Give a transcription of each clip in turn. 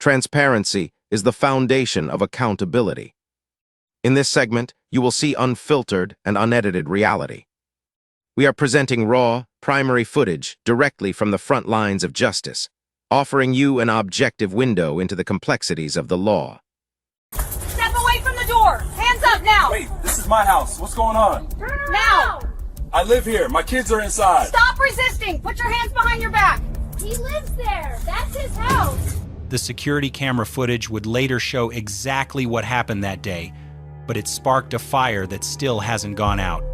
Transparency is the foundation of accountability. In this segment, you will see unfiltered and unedited reality. We are presenting raw, primary footage directly from the front lines of justice, offering you an objective window into the complexities of the law. Step away from the door! Hands up now! Wait, this is my house. What's going on? Now! I live here. My kids are inside. Stop resisting! Put your hands behind your back! He lives there. That's his house. The security camera footage would later show exactly what happened that day, but it sparked a fire that still hasn't gone out.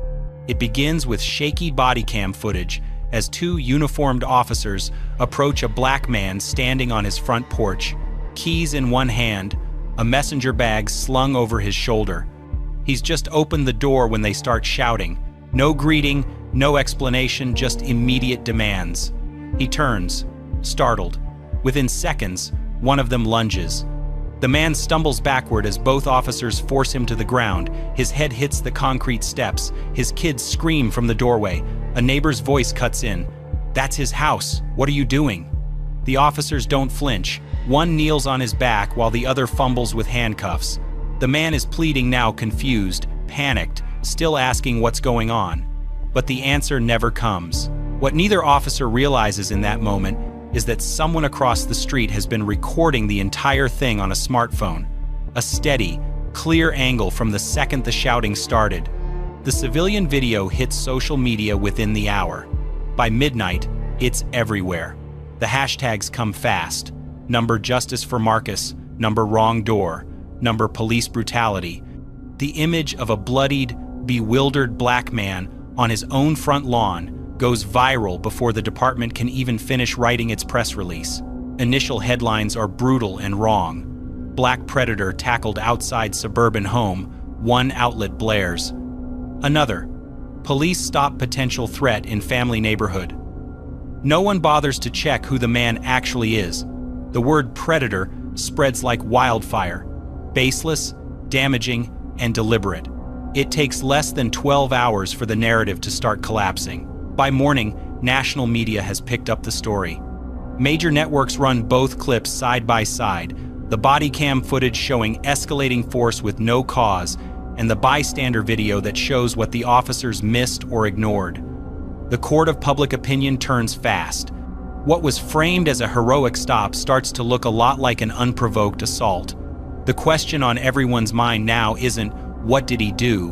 It begins with shaky body cam footage as two uniformed officers approach a black man standing on his front porch, keys in one hand, a messenger bag slung over his shoulder. He's just opened the door when they start shouting. No greeting, no explanation, just immediate demands. He turns, startled. Within seconds, one of them lunges. The man stumbles backward as both officers force him to the ground. His head hits the concrete steps. His kids scream from the doorway. A neighbor's voice cuts in. "That's his house. What are you doing?" The officers don't flinch. One kneels on his back while the other fumbles with handcuffs. The man is pleading now, confused, panicked, still asking what's going on. But the answer never comes. What neither officer realizes in that moment is that someone across the street has been recording the entire thing on a smartphone. A steady, clear angle from the second the shouting started. The civilian video hits social media within the hour. By midnight, it's everywhere. The hashtags come fast. Number justice for Marcus, number wrong door, number police brutality. The image of a bloodied, bewildered black man on his own front lawn goes viral before the department can even finish writing its press release. Initial headlines are brutal and wrong. Black predator tackled outside suburban home, one outlet blares. Another, police stop potential threat in family neighborhood. No one bothers to check who the man actually is. The word predator spreads like wildfire, baseless, damaging, and deliberate. It takes less than 12 hours for the narrative to start collapsing. By morning, national media has picked up the story. Major networks run both clips side by side, the body cam footage showing escalating force with no cause, and the bystander video that shows what the officers missed or ignored. The court of public opinion turns fast. What was framed as a heroic stop starts to look a lot like an unprovoked assault. The question on everyone's mind now isn't, what did he do?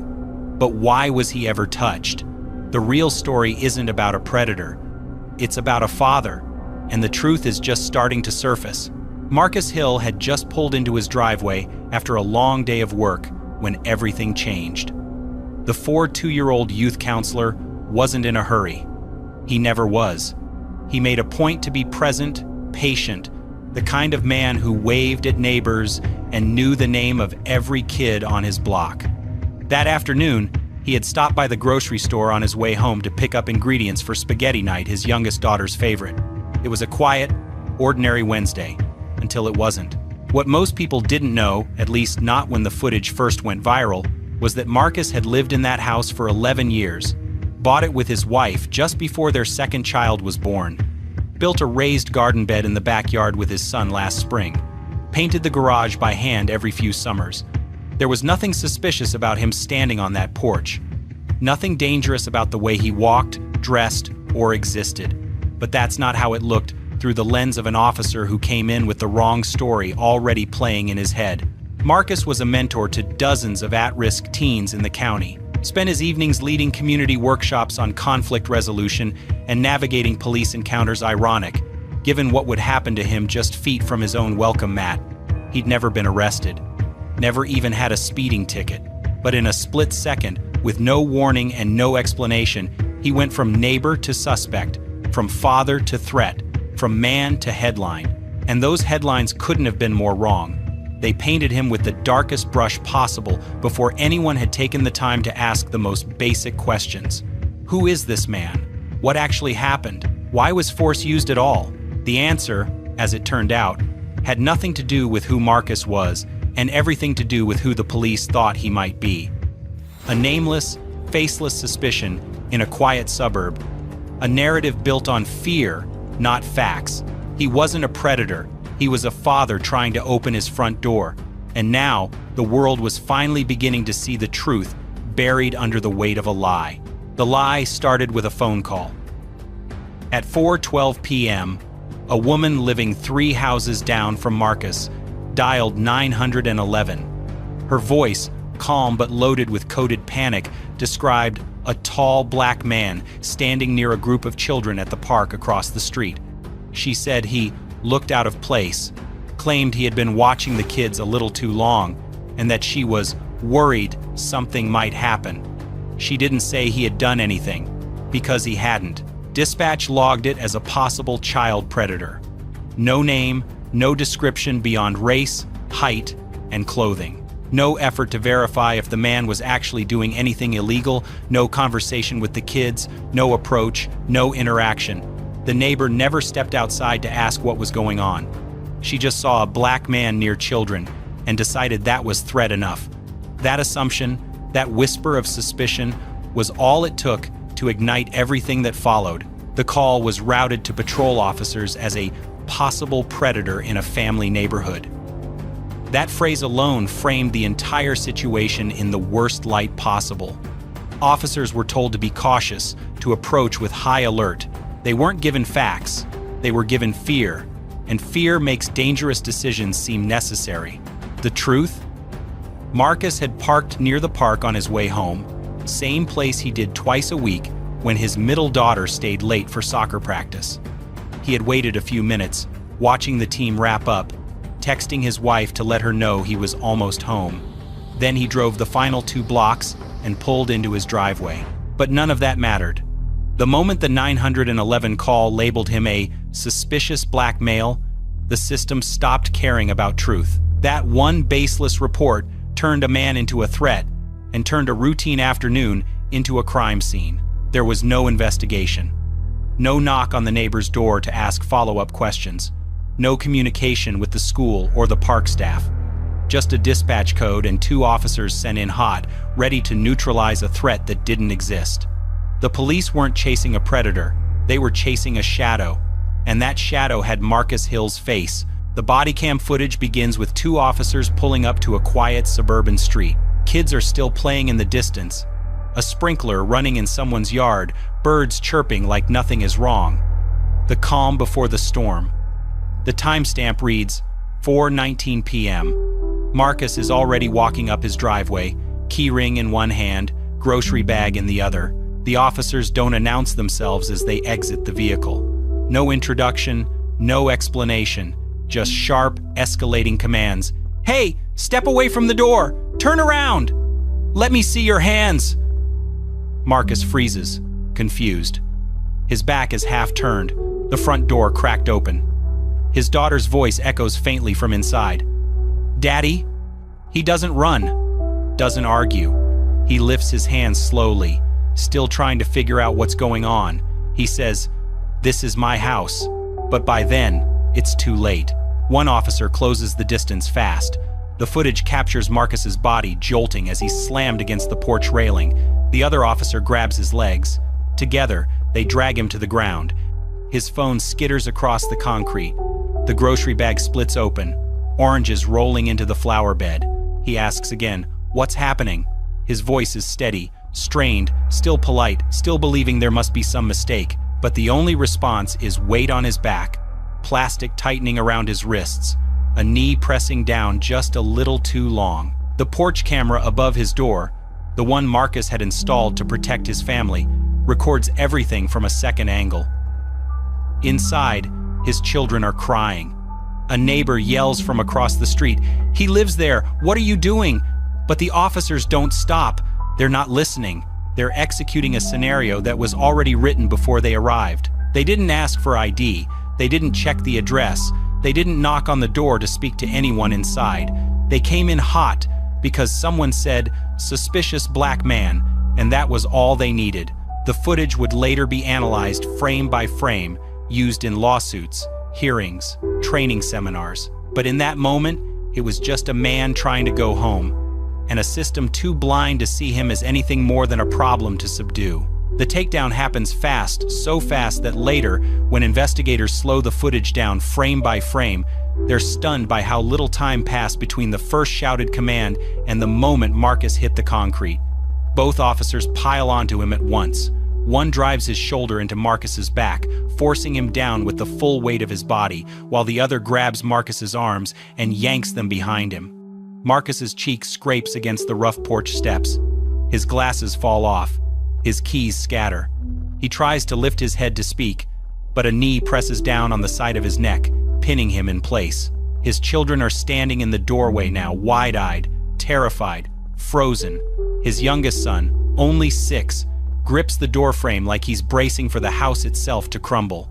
But why was he ever touched? The real story isn't about a predator. It's about a father, and the truth is just starting to surface. Marcus Hill had just pulled into his driveway after a long day of work when everything changed. The 2-year-old youth counselor wasn't in a hurry. He never was. He made a point to be present, patient, the kind of man who waved at neighbors and knew the name of every kid on his block. That afternoon, he had stopped by the grocery store on his way home to pick up ingredients for spaghetti night, his youngest daughter's favorite. It was a quiet, ordinary Wednesday, until it wasn't. What most people didn't know, at least not when the footage first went viral, was that Marcus had lived in that house for 11 years, bought it with his wife just before their second child was born, built a raised garden bed in the backyard with his son last spring, painted the garage by hand every few summers. There was nothing suspicious about him standing on that porch. Nothing dangerous about the way he walked, dressed, or existed. But that's not how it looked through the lens of an officer who came in with the wrong story already playing in his head. Marcus was a mentor to dozens of at-risk teens in the county, spent his evenings leading community workshops on conflict resolution and navigating police encounters. Ironic, given what would happen to him just feet from his own welcome mat. He'd never been arrested. Never even had a speeding ticket. But in a split second, with no warning and no explanation, he went from neighbor to suspect, from father to threat, from man to headline. And those headlines couldn't have been more wrong. They painted him with the darkest brush possible before anyone had taken the time to ask the most basic questions. Who is this man? What actually happened? Why was force used at all? The answer, as it turned out, had nothing to do with who Marcus was, and everything to do with who the police thought he might be. A nameless, faceless suspicion in a quiet suburb. A narrative built on fear, not facts. He wasn't a predator. He was a father trying to open his front door, and now the world was finally beginning to see the truth buried under the weight of a lie. The lie started with a phone call. At 4:12 p.m., a woman living 3 houses down from Marcus dialed 911. Her voice, calm but loaded with coded panic, described a tall black man standing near a group of children at the park across the street. She said he looked out of place, claimed he had been watching the kids a little too long, and that she was worried something might happen. She didn't say he had done anything, because he hadn't. Dispatch logged it as a possible child predator. No name, no description beyond race, height, and clothing. No effort to verify if the man was actually doing anything illegal, no conversation with the kids, no approach, no interaction. The neighbor never stepped outside to ask what was going on. She just saw a black man near children and decided that was threat enough. That assumption, that whisper of suspicion, was all it took to ignite everything that followed. The call was routed to patrol officers as a possible predator in a family neighborhood. That phrase alone framed the entire situation in the worst light possible. Officers were told to be cautious, to approach with high alert. They weren't given facts, they were given fear, and fear makes dangerous decisions seem necessary. The truth? Marcus had parked near the park on his way home, same place he did twice a week when his middle daughter stayed late for soccer practice. He had waited a few minutes, watching the team wrap up, texting his wife to let her know he was almost home. Then he drove the final 2 blocks and pulled into his driveway. But none of that mattered. The moment the 911 call labeled him a suspicious black male, the system stopped caring about truth. That one baseless report turned a man into a threat and turned a routine afternoon into a crime scene. There was no investigation. No knock on the neighbor's door to ask follow-up questions. No communication with the school or the park staff. Just a dispatch code and 2 officers sent in hot, ready to neutralize a threat that didn't exist. The police weren't chasing a predator, they were chasing a shadow. And that shadow had Marcus Hill's face. The body cam footage begins with 2 officers pulling up to a quiet suburban street. Kids are still playing in the distance. A sprinkler running in someone's yard, birds chirping like nothing is wrong. The calm before the storm. The timestamp reads 4:19 p.m. Marcus is already walking up his driveway, keyring in one hand, grocery bag in the other. The officers don't announce themselves as they exit the vehicle. No introduction, no explanation, just sharp, escalating commands. "Hey, step away from the door! Turn around! Let me see your hands!" Marcus freezes, confused. His back is half turned, the front door cracked open. His daughter's voice echoes faintly from inside. "Daddy?" He doesn't run, doesn't argue. He lifts his hands slowly, still trying to figure out what's going on. He says, "This is my house." But by then, it's too late. One officer closes the distance fast. The footage captures Marcus's body jolting as he's slammed against the porch railing. The other officer grabs his legs. Together, they drag him to the ground. His phone skitters across the concrete. The grocery bag splits open, oranges rolling into the flower bed. He asks again, "What's happening?" His voice is steady, strained, still polite, still believing there must be some mistake. But the only response is weight on his back, plastic tightening around his wrists, a knee pressing down just a little too long. The porch camera above his door, the one Marcus had installed to protect his family, records everything from a second angle. Inside, his children are crying. A neighbor yells from across the street, "He lives there! What are you doing?" But the officers don't stop. They're not listening. They're executing a scenario that was already written before they arrived. They didn't ask for ID. They didn't check the address. They didn't knock on the door to speak to anyone inside. They came in hot because someone said, "Suspicious black man," and that was all they needed. The footage would later be analyzed frame by frame, used in lawsuits, hearings, training seminars. But in that moment, it was just a man trying to go home, and a system too blind to see him as anything more than a problem to subdue. The takedown happens fast, so fast that later, when investigators slow the footage down frame by frame, they're stunned by how little time passed between the first shouted command and the moment Marcus hit the concrete. Both officers pile onto him at once. One drives his shoulder into Marcus's back, forcing him down with the full weight of his body, while the other grabs Marcus's arms and yanks them behind him. Marcus's cheek scrapes against the rough porch steps. His glasses fall off. His keys scatter. He tries to lift his head to speak, but a knee presses down on the side of his neck, pinning him in place. His children are standing in the doorway now, wide-eyed, terrified, frozen. His youngest son, only 6, grips the doorframe like he's bracing for the house itself to crumble.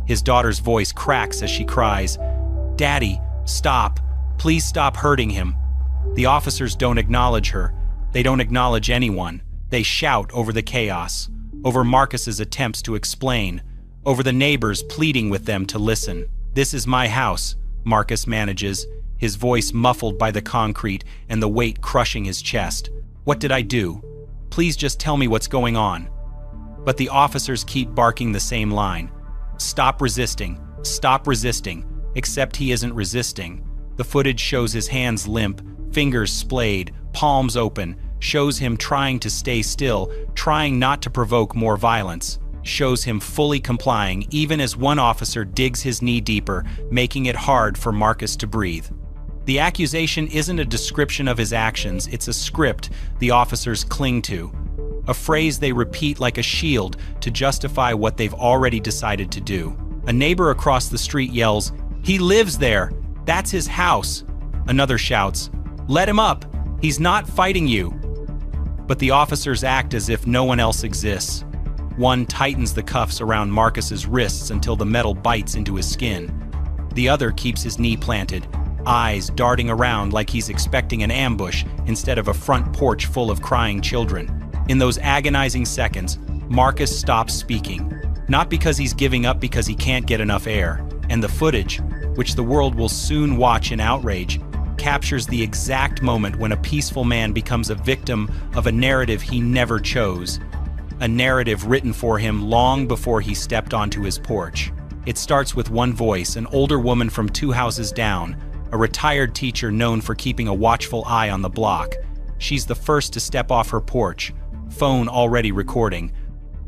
His daughter's voice cracks as she cries, "Daddy, stop. Please stop hurting him." The officers don't acknowledge her. They don't acknowledge anyone. They shout over the chaos, over Marcus's attempts to explain, over the neighbors pleading with them to listen. "This is my house," Marcus manages, his voice muffled by the concrete and the weight crushing his chest. "What did I do? Please just tell me what's going on." But the officers keep barking the same line. "Stop resisting. Stop resisting." Except he isn't resisting. The footage shows his hands limp, fingers splayed, palms open, shows him trying to stay still, trying not to provoke more violence, shows him fully complying even as one officer digs his knee deeper, making it hard for Marcus to breathe. The accusation isn't a description of his actions, it's a script the officers cling to, a phrase they repeat like a shield to justify what they've already decided to do. A neighbor across the street yells, "He lives there! That's his house!" Another shouts, "Let him up! He's not fighting you!" But the officers act as if no one else exists. One tightens the cuffs around Marcus's wrists until the metal bites into his skin. The other keeps his knee planted, eyes darting around like he's expecting an ambush instead of a front porch full of crying children. In those agonizing seconds, Marcus stops speaking, not because he's giving up, because he can't get enough air. And the footage, which the world will soon watch in outrage, captures the exact moment when a peaceful man becomes a victim of a narrative he never chose, a narrative written for him long before he stepped onto his porch. It starts with one voice, an older woman from 2 houses down, a retired teacher known for keeping a watchful eye on the block. She's the first to step off her porch, phone already recording.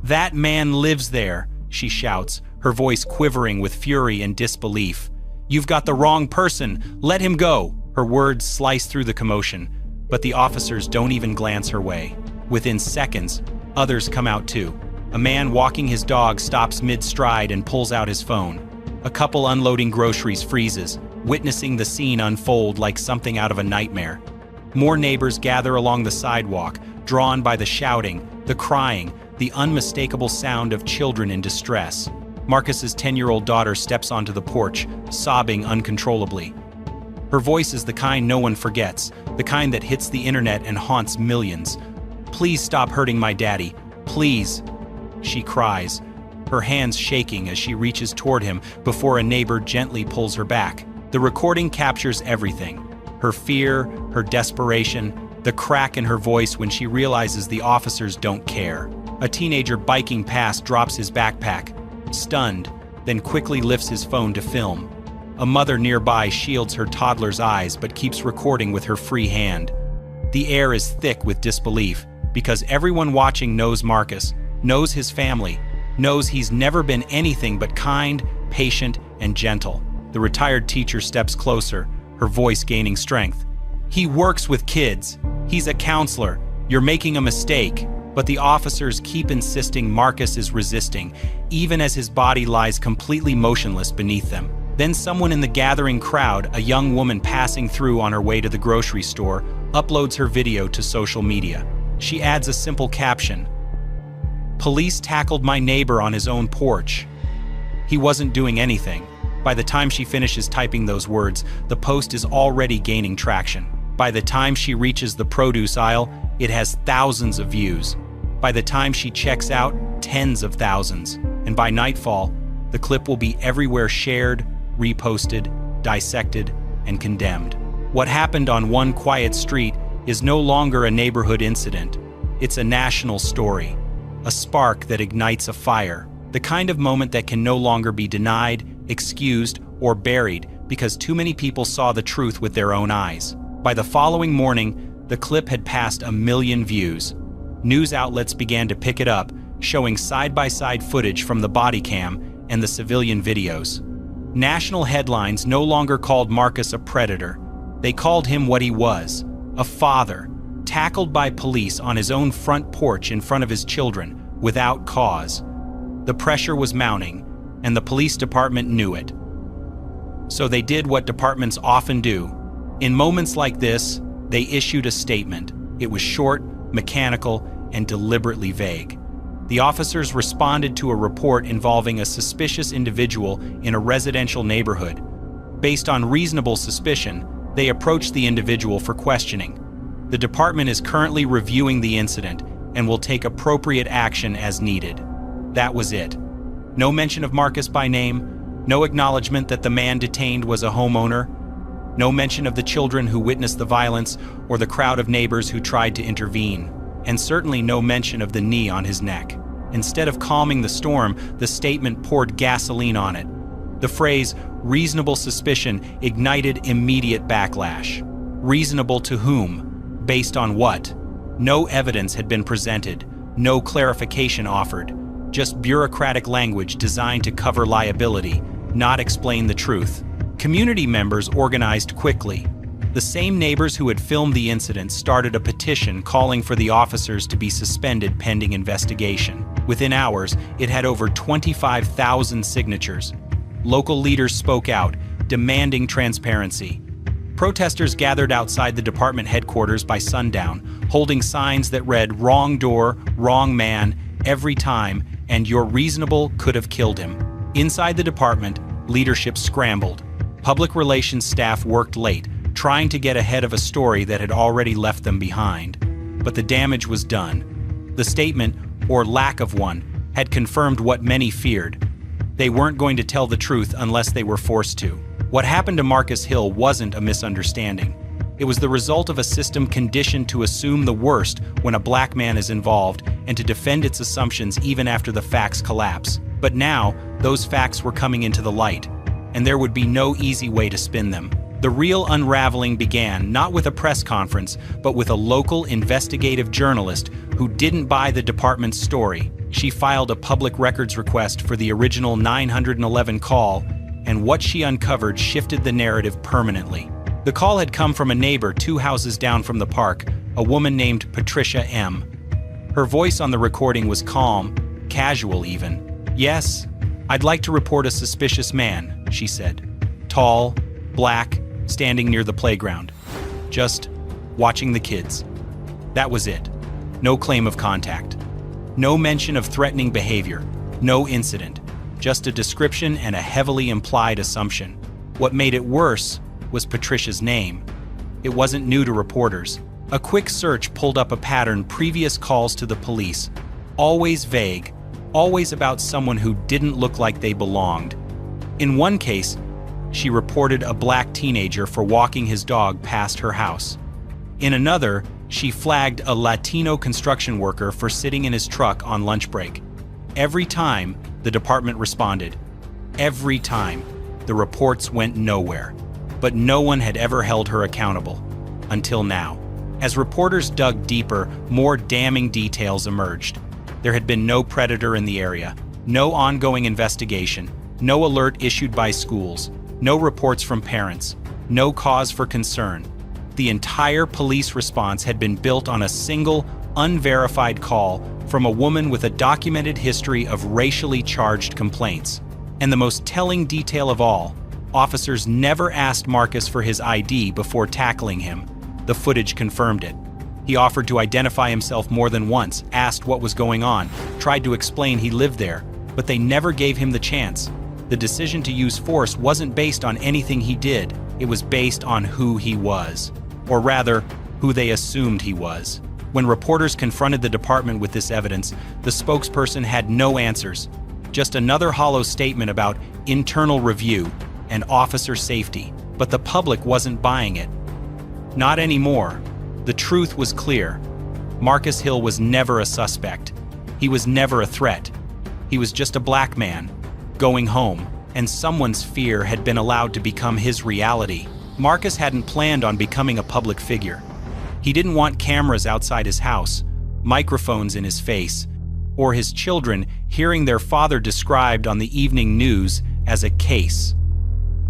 "That man lives there," she shouts, her voice quivering with fury and disbelief. "You've got the wrong person. Let him go." Her words slice through the commotion, but the officers don't even glance her way. Within seconds, others come out too. A man walking his dog stops mid-stride and pulls out his phone. A couple unloading groceries freezes, witnessing the scene unfold like something out of a nightmare. More neighbors gather along the sidewalk, drawn by the shouting, the crying, the unmistakable sound of children in distress. Marcus's 10-year-old daughter steps onto the porch, sobbing uncontrollably. Her voice is the kind no one forgets, the kind that hits the internet and haunts millions. "Please stop hurting my daddy. Please," she cries, her hands shaking as she reaches toward him before a neighbor gently pulls her back. The recording captures everything: her fear, her desperation, the crack in her voice when she realizes the officers don't care. A teenager biking past drops his backpack, stunned, then quickly lifts his phone to film. A mother nearby shields her toddler's eyes but keeps recording with her free hand. The air is thick with disbelief, because everyone watching knows Marcus, knows his family, knows he's never been anything but kind, patient, and gentle. The retired teacher steps closer, her voice gaining strength. "He works with kids. He's a counselor. You're making a mistake." But the officers keep insisting Marcus is resisting, even as his body lies completely motionless beneath them. Then someone in the gathering crowd, a young woman passing through on her way to the grocery store, uploads her video to social media. She adds a simple caption: "Police tackled my neighbor on his own porch. He wasn't doing anything." By the time she finishes typing those words, the post is already gaining traction. By the time she reaches the produce aisle, it has thousands of views. By the time she checks out, tens of thousands. And by nightfall, the clip will be everywhere shared, reposted, dissected, and condemned. What happened on one quiet street is no longer a neighborhood incident. It's a national story. a spark that ignites a fire, the kind of moment that can no longer be denied, excused, or buried because too many people saw the truth with their own eyes. By the following morning, the clip had passed 1 million views. News outlets began to pick it up, showing side-by-side footage from the body cam and the civilian videos. National headlines no longer called Marcus a predator. They called him what he was, a father, tackled by police on his own front porch in front of his children, without cause. The pressure was mounting, and the police department knew it. So they did what departments often do. In moments like this, they issued a statement. It was short, mechanical, and deliberately vague. The officers responded to a report involving a suspicious individual in a residential neighborhood. Based on reasonable suspicion, they approached the individual for questioning. The department is currently reviewing the incident and will take appropriate action as needed. That was it. No mention of Marcus by name, no acknowledgement that the man detained was a homeowner, no mention of the children who witnessed the violence or the crowd of neighbors who tried to intervene, and certainly no mention of the knee on his neck. Instead of calming the storm, the statement poured gasoline on it. The phrase, reasonable suspicion, ignited immediate backlash. Reasonable to whom? Based on what? No evidence had been presented, no clarification offered, just bureaucratic language designed to cover liability, not explain the truth. Community members organized quickly. The same neighbors who had filmed the incident started a petition calling for the officers to be suspended pending investigation. Within hours, it had over 25,000 signatures. Local leaders spoke out, demanding transparency. Protesters gathered outside the department headquarters by sundown, holding signs that read, "Wrong door, wrong man, every time, and your reasonable could have killed him." Inside the department, leadership scrambled. Public relations staff worked late, trying to get ahead of a story that had already left them behind. But the damage was done. The statement, or lack of one, had confirmed what many feared. They weren't going to tell the truth unless they were forced to. What happened to Marcus Hill wasn't a misunderstanding. It was the result of a system conditioned to assume the worst when a black man is involved and to defend its assumptions even after the facts collapse. But now, those facts were coming into the light, and there would be no easy way to spin them. The real unraveling began not with a press conference, but with a local investigative journalist who didn't buy the department's story. She filed a public records request for the original 911 call, and what she uncovered shifted the narrative permanently. The call had come from a neighbor 2 houses down from the park, a woman named Patricia M. Her voice on the recording was calm, casual even. "Yes, I'd like to report a suspicious man," she said. "Tall, black, standing near the playground. Just watching the kids." That was it. No claim of contact. No mention of threatening behavior. No incident. Just a description and a heavily implied assumption. What made it worse was Patricia's name. It wasn't new to reporters. A quick search pulled up a pattern: previous calls to the police. Always vague, always about someone who didn't look like they belonged. In one case, she reported a black teenager for walking his dog past her house. In another, she flagged a Latino construction worker for sitting in his truck on lunch break. Every time, the department responded. Every time, the reports went nowhere. But no one had ever held her accountable. Until now. As reporters dug deeper, more damning details emerged. There had been no predator in the area, no ongoing investigation, no alert issued by schools, no reports from parents, no cause for concern. The entire police response had been built on a single, unverified call from a woman with a documented history of racially charged complaints. And the most telling detail of all, officers never asked Marcus for his ID before tackling him. The footage confirmed it. He offered to identify himself more than once, asked what was going on, tried to explain he lived there, but they never gave him the chance. The decision to use force wasn't based on anything he did. It was based on who he was. Or rather, who they assumed he was. When reporters confronted the department with this evidence, the spokesperson had no answers. Just another hollow statement about internal review and officer safety. But the public wasn't buying it. Not anymore. The truth was clear. Marcus Hill was never a suspect. He was never a threat. He was just a black man, going home, and someone's fear had been allowed to become his reality. Marcus hadn't planned on becoming a public figure. He didn't want cameras outside his house, microphones in his face, or his children hearing their father described on the evening news as a case.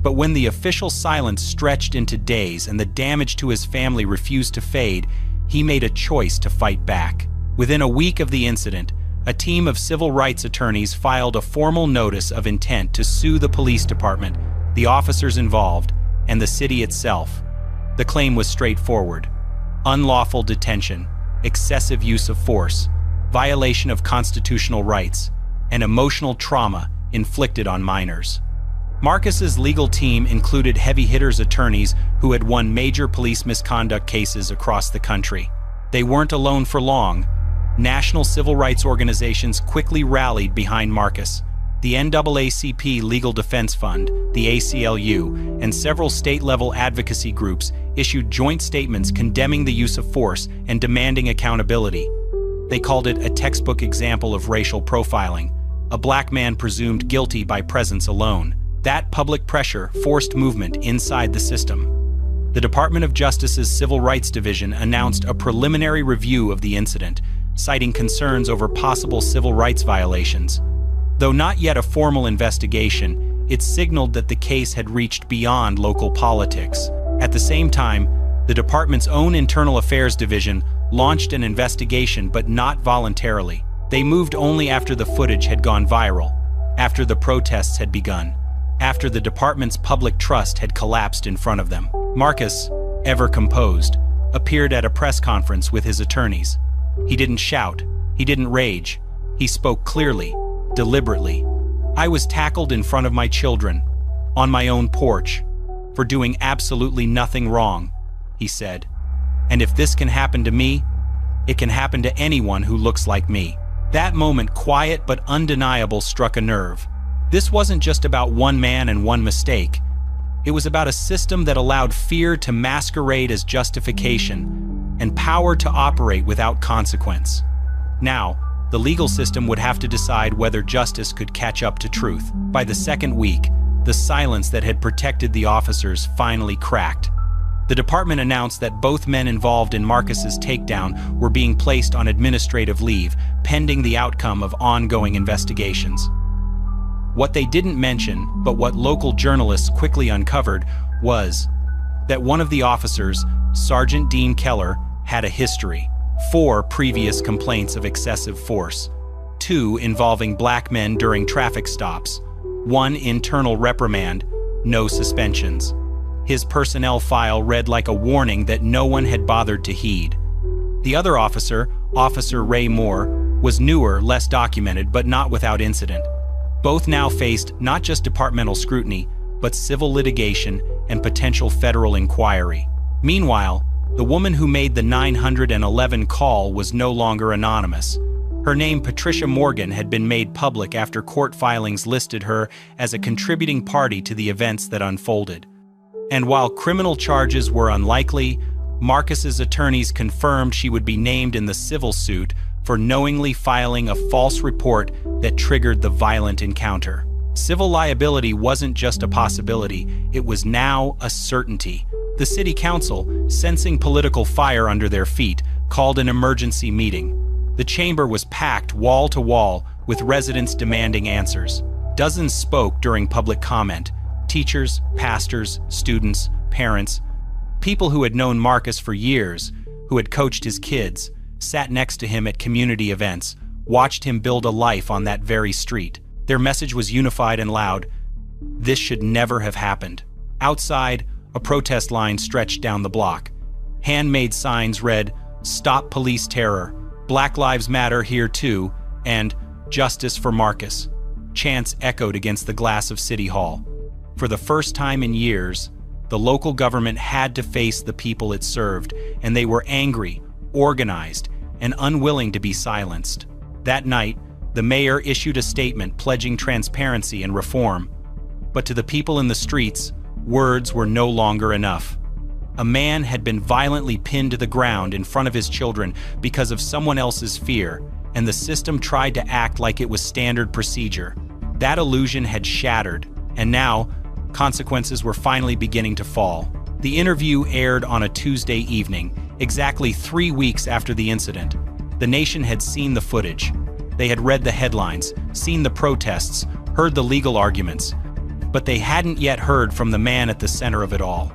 But when the official silence stretched into days and the damage to his family refused to fade, he made a choice to fight back. Within a week of the incident, a team of civil rights attorneys filed a formal notice of intent to sue the police department, the officers involved, and the city itself. The claim was straightforward: unlawful detention, excessive use of force, violation of constitutional rights, and emotional trauma inflicted on minors. Marcus's legal team included heavy hitters attorneys who had won major police misconduct cases across the country. They weren't alone for long. National civil rights organizations quickly rallied behind Marcus. The NAACP Legal Defense Fund, the ACLU, and several state-level advocacy groups issued joint statements condemning the use of force and demanding accountability. They called it a textbook example of racial profiling, a black man presumed guilty by presence alone. That public pressure forced movement inside the system. The Department of Justice's Civil Rights Division announced a preliminary review of the incident, citing concerns over possible civil rights violations. Though not yet a formal investigation, it signaled that the case had reached beyond local politics. At the same time, the department's own Internal Affairs Division launched an investigation, but not voluntarily. They moved only after the footage had gone viral, after the protests had begun, after the department's public trust had collapsed in front of them. Marcus, ever composed, appeared at a press conference with his attorneys. He didn't shout, he didn't rage. He spoke clearly, deliberately. I was tackled in front of my children, on my own porch, for doing absolutely nothing wrong, he said. And if this can happen to me, it can happen to anyone who looks like me. That moment, quiet but undeniable, struck a nerve. This wasn't just about one man and one mistake. It was about a system that allowed fear to masquerade as justification and power to operate without consequence. Now, the legal system would have to decide whether justice could catch up to truth. By the second week, the silence that had protected the officers finally cracked. The department announced that both men involved in Marcus's takedown were being placed on administrative leave, pending the outcome of ongoing investigations. What they didn't mention, but what local journalists quickly uncovered, was that one of the officers, Sergeant Dean Keller, had a history. 4 previous complaints of excessive force, 2 involving black men during traffic stops, 1 internal reprimand, no suspensions. His personnel file read like a warning that no one had bothered to heed. The other officer, Officer Ray Moore, was newer, less documented, but not without incident. Both now faced not just departmental scrutiny, but civil litigation and potential federal inquiry. Meanwhile, the woman who made the 911 call was no longer anonymous. Her name, Patricia Morgan, had been made public after court filings listed her as a contributing party to the events that unfolded. And while criminal charges were unlikely, Marcus's attorneys confirmed she would be named in the civil suit for knowingly filing a false report that triggered the violent encounter. Civil liability wasn't just a possibility, it was now a certainty. The city council, sensing political fire under their feet, called an emergency meeting. The chamber was packed wall to wall with residents demanding answers. Dozens spoke during public comment: teachers, pastors, students, parents, people who had known Marcus for years, who had coached his kids, sat next to him at community events, watched him build a life on that very street. Their message was unified and loud: this should never have happened. Outside, a protest line stretched down the block. Handmade signs read, "Stop Police Terror," "Black Lives Matter Here Too," and "Justice for Marcus." Chants echoed against the glass of City Hall. For the first time in years, the local government had to face the people it served, and they were angry, organized, and unwilling to be silenced. That night, the mayor issued a statement pledging transparency and reform. But to the people in the streets, words were no longer enough. A man had been violently pinned to the ground in front of his children because of someone else's fear, and the system tried to act like it was standard procedure. That illusion had shattered, and now, consequences were finally beginning to fall. The interview aired on a Tuesday evening, exactly 3 weeks after the incident. The nation had seen the footage. They had read the headlines, seen the protests, heard the legal arguments, but they hadn't yet heard from the man at the center of it all.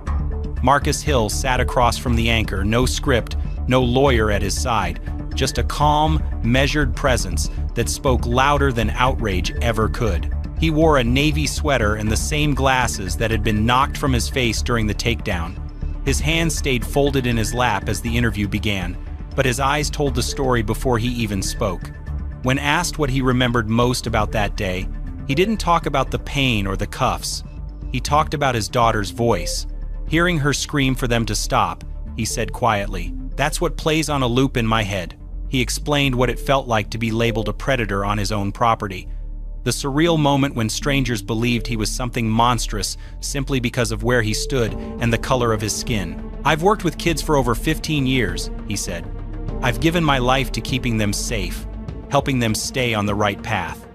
Marcus Hill sat across from the anchor, no script, no lawyer at his side, just a calm, measured presence that spoke louder than outrage ever could. He wore a navy sweater and the same glasses that had been knocked from his face during the takedown. His hands stayed folded in his lap as the interview began, but his eyes told the story before he even spoke. When asked what he remembered most about that day, he didn't talk about the pain or the cuffs. He talked about his daughter's voice. Hearing her scream for them to stop, he said quietly, "That's what plays on a loop in my head." He explained what it felt like to be labeled a predator on his own property. The surreal moment when strangers believed he was something monstrous simply because of where he stood and the color of his skin. "I've worked with kids for over 15 years, he said. "I've given my life to keeping them safe, helping them stay on the right path.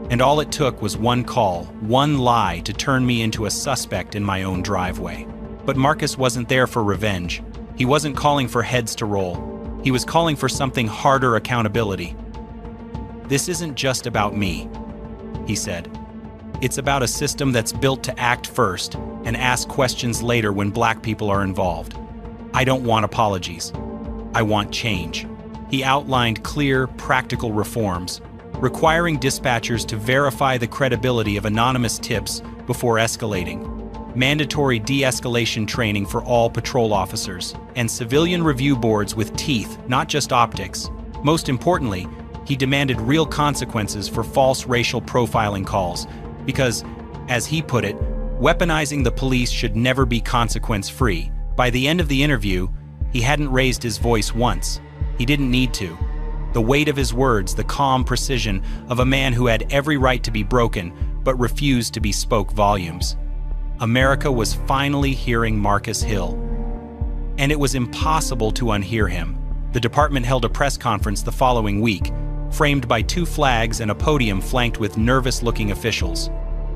And all it took was one call, one lie to turn me into a suspect in my own driveway." But Marcus wasn't there for revenge. He wasn't calling for heads to roll. He was calling for something harder: accountability. "This isn't just about me," he said. "It's about a system that's built to act first and ask questions later when black people are involved. I don't want apologies. I want change." He outlined clear, practical reforms, requiring dispatchers to verify the credibility of anonymous tips before escalating, mandatory de-escalation training for all patrol officers, and civilian review boards with teeth, not just optics. Most importantly, he demanded real consequences for false racial profiling calls, because, as he put it, weaponizing the police should never be consequence-free. By the end of the interview, he hadn't raised his voice once. He didn't need to. The weight of his words, the calm precision of a man who had every right to be broken, but refused to be, spoke volumes. America was finally hearing Marcus Hill. And it was impossible to unhear him. The department held a press conference the following week, framed by 2 flags and a podium flanked with nervous-looking officials.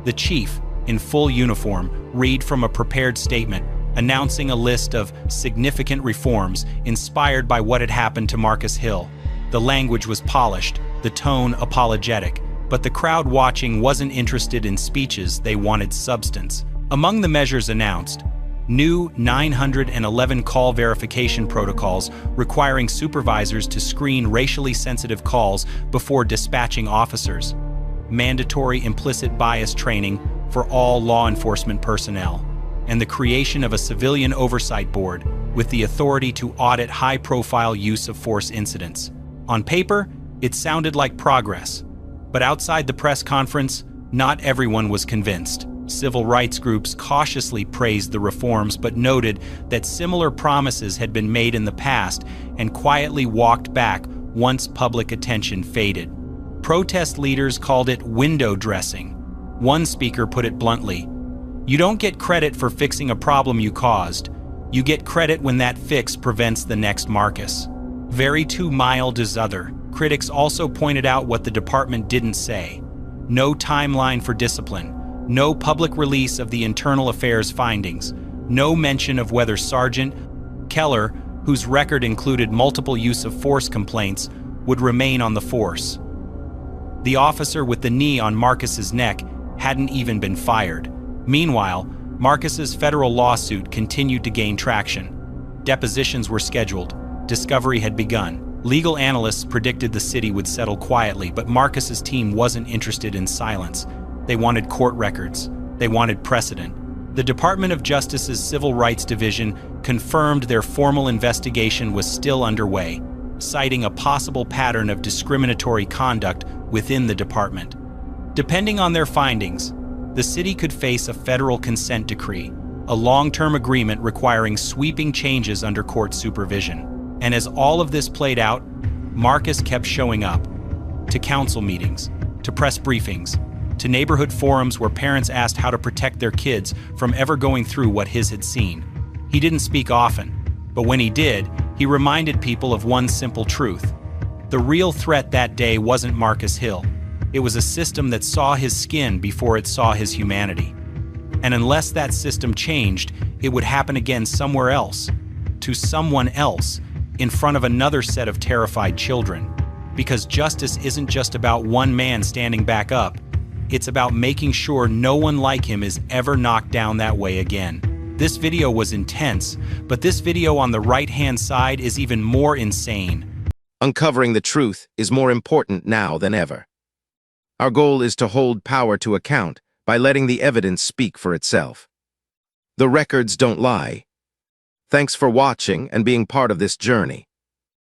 The chief, in full uniform, read from a prepared statement, announcing a list of significant reforms inspired by what had happened to Marcus Hill. The language was polished, the tone apologetic, but the crowd watching wasn't interested in speeches, they wanted substance. Among the measures announced, new 911 call verification protocols requiring supervisors to screen racially sensitive calls before dispatching officers, mandatory implicit bias training for all law enforcement personnel, and the creation of a civilian oversight board with the authority to audit high-profile use of force incidents. On paper, it sounded like progress, but outside the press conference, not everyone was convinced. Civil rights groups cautiously praised the reforms but noted that similar promises had been made in the past and quietly walked back once public attention faded. Protest leaders called it window dressing. One speaker put it bluntly, "You don't get credit for fixing a problem you caused. You get credit when that fix prevents the next Marcus." Very too mild as other. Critics also pointed out what the department didn't say. No timeline for discipline. No public release of the internal affairs findings. No mention of whether Sergeant Keller, whose record included multiple use of force complaints, would remain on the force. The officer with the knee on Marcus's neck hadn't even been fired. Meanwhile, Marcus's federal lawsuit continued to gain traction. Depositions were scheduled. Discovery had begun. Legal analysts predicted the city would settle quietly, but Marcus's team wasn't interested in silence. They wanted court records. They wanted precedent. The Department of Justice's Civil Rights Division confirmed their formal investigation was still underway, citing a possible pattern of discriminatory conduct within the department. Depending on their findings, the city could face a federal consent decree, a long-term agreement requiring sweeping changes under court supervision. And as all of this played out, Marcus kept showing up to council meetings, to press briefings, to neighborhood forums where parents asked how to protect their kids from ever going through what his had seen. He didn't speak often, but when he did, he reminded people of one simple truth. The real threat that day wasn't Marcus Hill. It was a system that saw his skin before it saw his humanity. And unless that system changed, it would happen again somewhere else, to someone else, in front of another set of terrified children. Because justice isn't just about one man standing back up. It's about making sure no one like him is ever knocked down that way again. This video was intense, but this video on the right-hand side is even more insane. Uncovering the truth is more important now than ever. Our goal is to hold power to account by letting the evidence speak for itself. The records don't lie. Thanks for watching and being part of this journey.